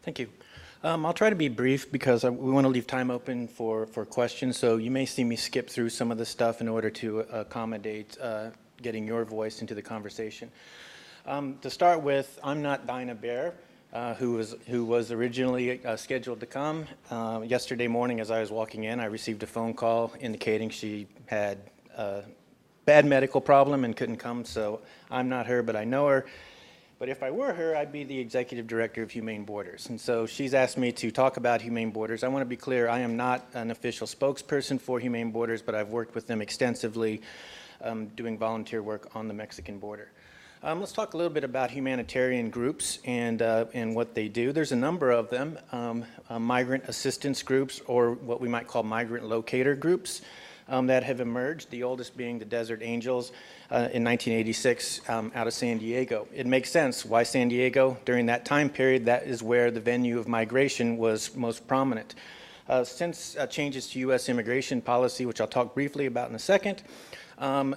Thank you. I'll try to be brief because we want to leave time open for questions, so you may see me skip through some of the stuff in order to accommodate getting your voice into the conversation. To start with, I'm not Dinah Bear, who was originally scheduled to come. Yesterday morning as I was walking in, I received a phone call indicating she had a bad medical problem and couldn't come, so I'm not her, but I know her. But if I were her, I'd be the executive director of Humane Borders. And so she's asked me to talk about Humane Borders. I want to be clear, I am not an official spokesperson for Humane Borders, but I've worked with them extensively doing volunteer work on the Mexican border. Let's talk a little bit about humanitarian groups and what they do. There's a number of them, migrant assistance groups, or what we might call migrant locator groups, that have emerged, the oldest being the Desert Angels in 1986 out of San Diego. It makes sense. Why San Diego? During that time period, that is where the venue of migration was most prominent. Since changes to U.S. immigration policy, which I'll talk briefly about in a second,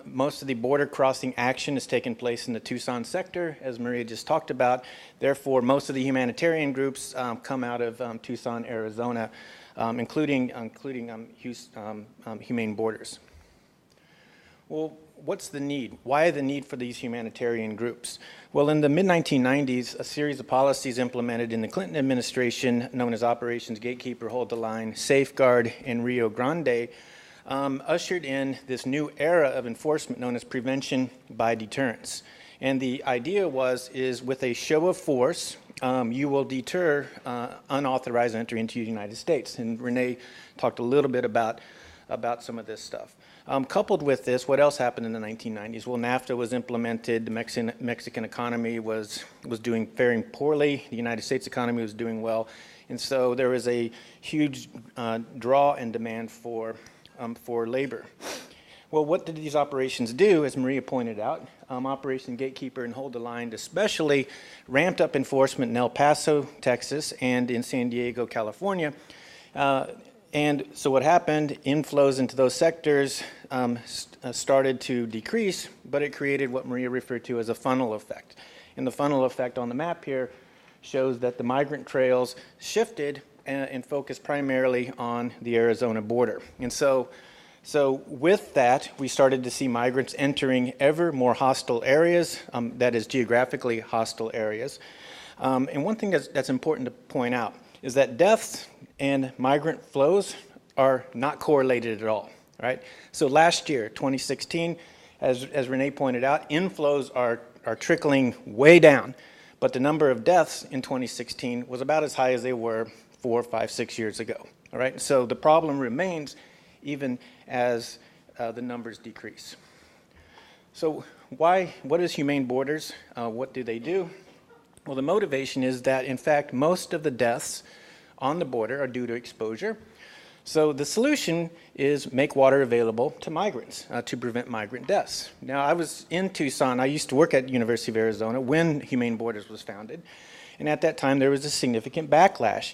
most of the border crossing action has taken place in the Tucson sector, as Maria just talked about. Therefore, most of the humanitarian groups come out of Tucson, Arizona, including Humane Borders. Well, what's the need? Why the need for these humanitarian groups? Well, in the mid-1990s, a series of policies implemented in the Clinton administration, known as Operations Gatekeeper, Hold the Line, Safeguard, and Rio Grande, ushered in this new era of enforcement known as prevention by deterrence. And the idea is with a show of force, you will deter unauthorized entry into the United States. And Renee talked a little bit about some of this stuff. Coupled with this, what else happened in the 1990s? Well, NAFTA was implemented. The Mexican economy was faring poorly. The United States economy was doing well. And so there was a huge draw and demand for labor. Well, what did these operations do? As Maria pointed out, Operation Gatekeeper and Hold the Line especially ramped up enforcement in El Paso, Texas, and in San Diego, California. And so what happened, inflows into those sectors started to decrease, but it created what Maria referred to as a funnel effect. And the funnel effect on the map here shows that the migrant trails shifted and focused primarily on the Arizona border. And so with that, we started to see migrants entering ever more hostile areas, that is geographically hostile areas. And one thing that's important to point out is that deaths and migrant flows are not correlated at all, right? So last year, 2016, as Renee pointed out, inflows are trickling way down, but the number of deaths in 2016 was about as high as they were 4, 5, 6 years ago, all right? So the problem remains even as the numbers decrease. So what is Humane Borders? What do they do? Well, the motivation is that, in fact, most of the deaths on the border are due to exposure. So the solution is make water available to migrants to prevent migrant deaths. Now, I was in Tucson. I used to work at the University of Arizona when Humane Borders was founded. And at that time, there was a significant backlash.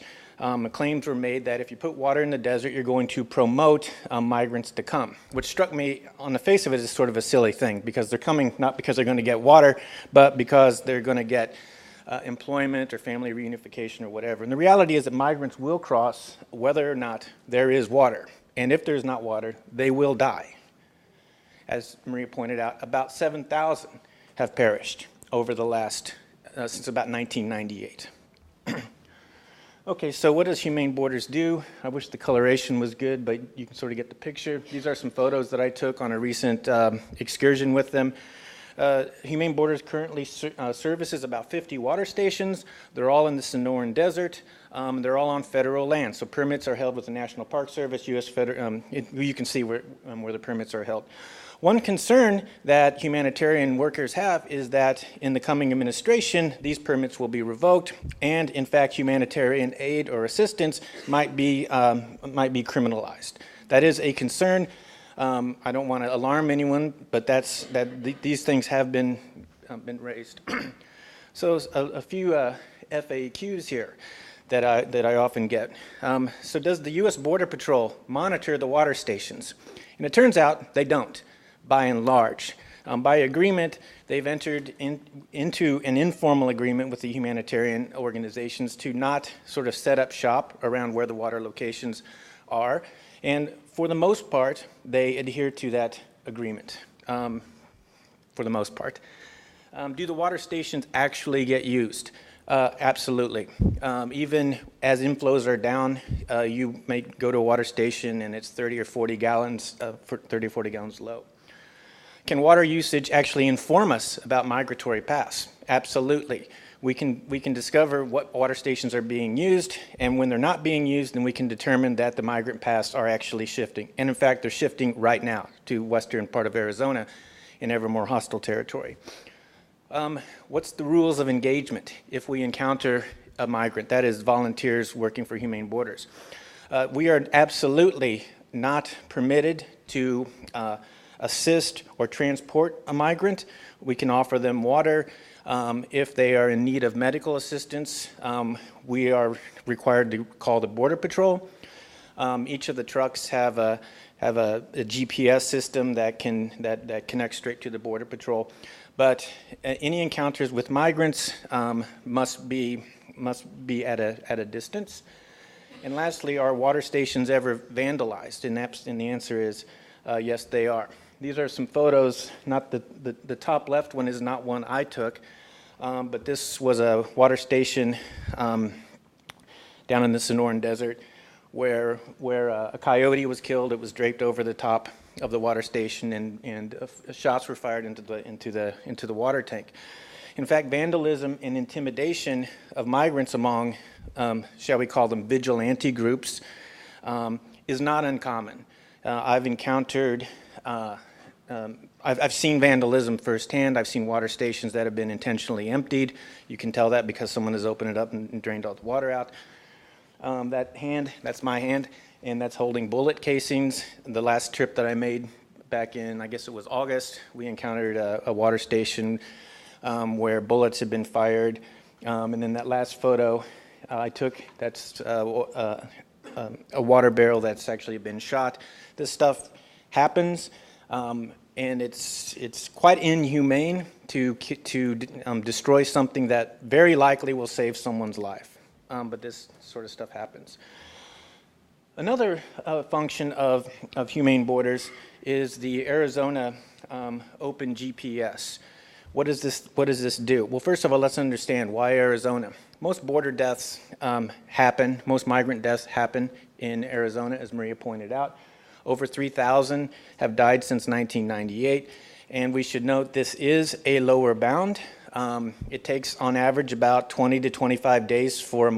Claims were made that if you put water in the desert, you're going to promote migrants to come, which struck me on the face of it as sort of a silly thing, because they're coming not because they're going to get water, but because they're going to get employment or family reunification or whatever. And the reality is that migrants will cross whether or not there is water. And if there's not water, they will die. As Maria pointed out, about 7,000 have perished over the last, since about 1998. Okay, so what does Humane Borders do? I wish the coloration was good, but you can sort of get the picture. These are some photos that I took on a recent excursion with them. Humane Borders currently services about 50 water stations. They're all in the Sonoran Desert. They're all on federal land, so permits are held with the National Park Service, U.S. Federal. You can see where the permits are held. One concern that humanitarian workers have is that in the coming administration, these permits will be revoked, and in fact, humanitarian aid or assistance might be criminalized. That is a concern. I don't want to alarm anyone, but these things have been raised. So a few FAQs here that I often get. So does the U.S. Border Patrol monitor the water stations? And it turns out they don't, by and large. By agreement, they've entered into an informal agreement with the humanitarian organizations to not sort of set up shop around where the water locations are. And for the most part, they adhere to that agreement, for the most part. Do the water stations actually get used? Absolutely. Even as inflows are down, you may go to a water station and it's 30 or 40 gallons, 30 or 40 gallons low. Can water usage actually inform us about migratory paths? Absolutely. We can discover what water stations are being used, and when they're not being used, then we can determine that the migrant paths are actually shifting. And in fact, they're shifting right now to western part of Arizona in ever more hostile territory. What's the rules of engagement if we encounter a migrant, that is volunteers working for Humane Borders? We are absolutely not permitted to assist or transport a migrant. We can offer them water. If they are in need of medical assistance, we are required to call the Border Patrol. Each of the trucks have a GPS system that connects straight to the Border Patrol. But any encounters with migrants must be at a distance. And lastly, are water stations ever vandalized? And the answer is yes, they are. These are some photos. Not the top left one is not one I took, but this was a water station down in the Sonoran Desert where a coyote was killed. It was draped over the top of the water station, and shots were fired into the water tank. In fact, vandalism and intimidation of migrants among, shall we call them vigilante groups, is not uncommon. I've encountered, I've seen vandalism firsthand. I've seen water stations that have been intentionally emptied. You can tell that because someone has opened it up and drained all the water out. That hand, that's my hand, and that's holding bullet casings. The last trip that I made back in, I guess it was August, we encountered a water station where bullets had been fired. And then that last photo I took, that's a water barrel that's actually been shot. This stuff happens, and it's quite inhumane to destroy something that very likely will save someone's life. But this sort of stuff happens. Another function of Humane Borders is the Arizona Open GPS. What does this do? Well, first of all, let's understand why Arizona. Most border deaths happen, most migrant deaths happen in Arizona, as Maria pointed out. Over 3,000 have died since 1998, and we should note this is a lower bound. It takes on average about 20 to 25 days for a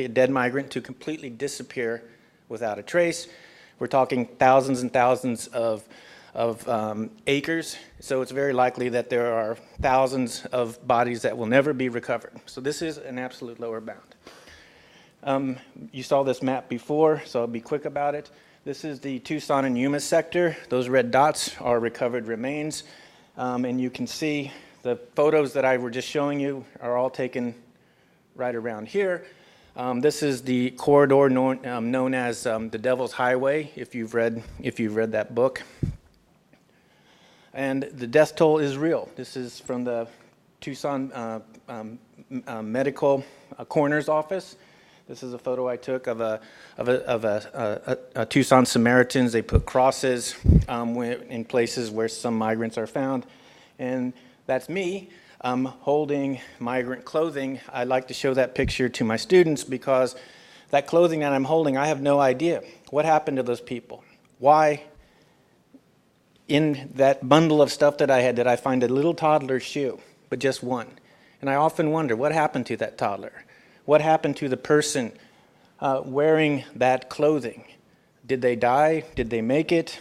dead migrant to completely disappear without a trace. We're talking thousands and thousands of acres, so it's very likely that there are thousands of bodies that will never be recovered. So this is an absolute lower bound. You saw this map before, so I'll be quick about it. This is the Tucson and Yuma sector. Those red dots are recovered remains, and you can see the photos that I were just showing you are all taken right around here. This is the corridor known as the Devil's Highway, if you've read that book. And the death toll is real. This is from the Tucson Medical Coroner's Office. This is a photo I took of a Tucson Samaritans. They put crosses in places where some migrants are found, and that's me holding migrant clothing. I like to show that picture to my students because that clothing that I'm holding, I have no idea what happened to those people. Why? In that bundle of stuff that I had, did I find a little toddler's shoe, but just one? And I often wonder, what happened to that toddler? What happened to the person wearing that clothing? Did they die? Did they make it?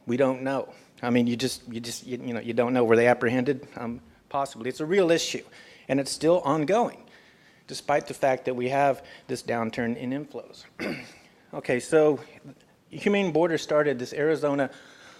We don't know. I mean, you don't know. Were they apprehended? Possibly. It's a real issue, and it's still ongoing, despite the fact that we have this downturn in inflows. Okay, so Humane Borders started this Arizona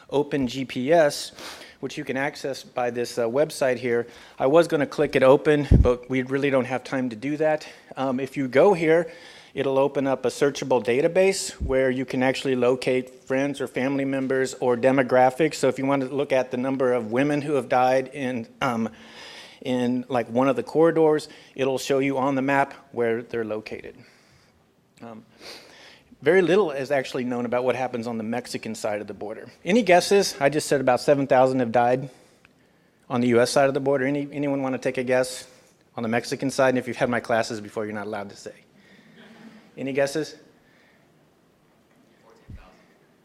Open GPS which you can access by this website here. I was going to click it open, but we really don't have time to do that. If you go here, it'll open up a searchable database where you can actually locate friends or family members or demographics. So if you want to look at the number of women who have died in like one of the corridors, it'll show you on the map where they're located. Very little is actually known about what happens on the Mexican side of the border. Any guesses? I just said about 7,000 have died on the U.S. side of the border. Anyone want to take a guess on the Mexican side? And if you've had my classes before, you're not allowed to say. Any guesses? 14,000.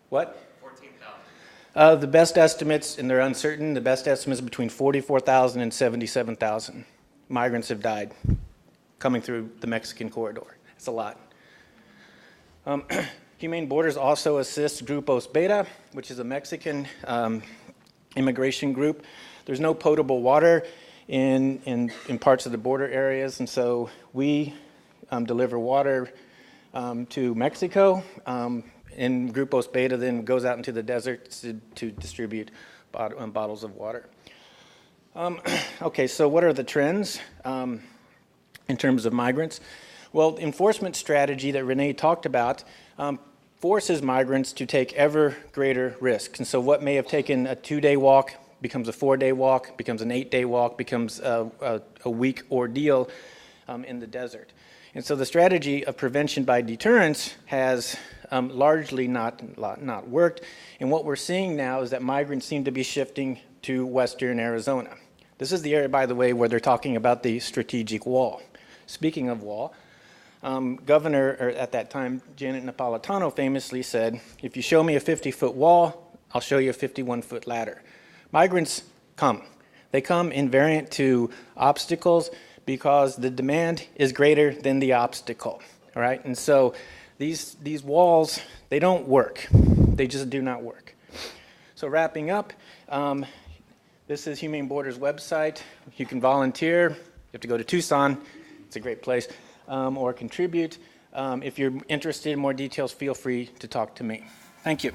What? 14,000. The best estimates, and they're uncertain, the best estimates between 44,000 and 77,000 migrants have died coming through the Mexican corridor. It's a lot. Humane Borders also assists Grupos Beta, which is a Mexican immigration group. There's no potable water in parts of the border areas, and so we deliver water to Mexico, and Grupos Beta then goes out into the desert to distribute bottles of water. Okay, so what are the trends in terms of migrants? Well, the enforcement strategy that Renee talked about forces migrants to take ever greater risks. And so what may have taken a 2-day walk becomes a 4-day walk, becomes an 8-day walk, becomes a week ordeal in the desert. And so the strategy of prevention by deterrence has largely not worked. And what we're seeing now is that migrants seem to be shifting to western Arizona. This is the area, by the way, where they're talking about the strategic wall. Speaking of wall, Governor, or at that time, Janet Napolitano famously said, if you show me a 50-foot wall, I'll show you a 51-foot ladder. Migrants come. They come invariant to obstacles because the demand is greater than the obstacle, all right? And so these walls, they don't work. They just do not work. So wrapping up, this is Humane Borders website. You can volunteer. You have to go to Tucson. It's a great place. Or contribute. If you're interested in more details, feel free to talk to me. Thank you.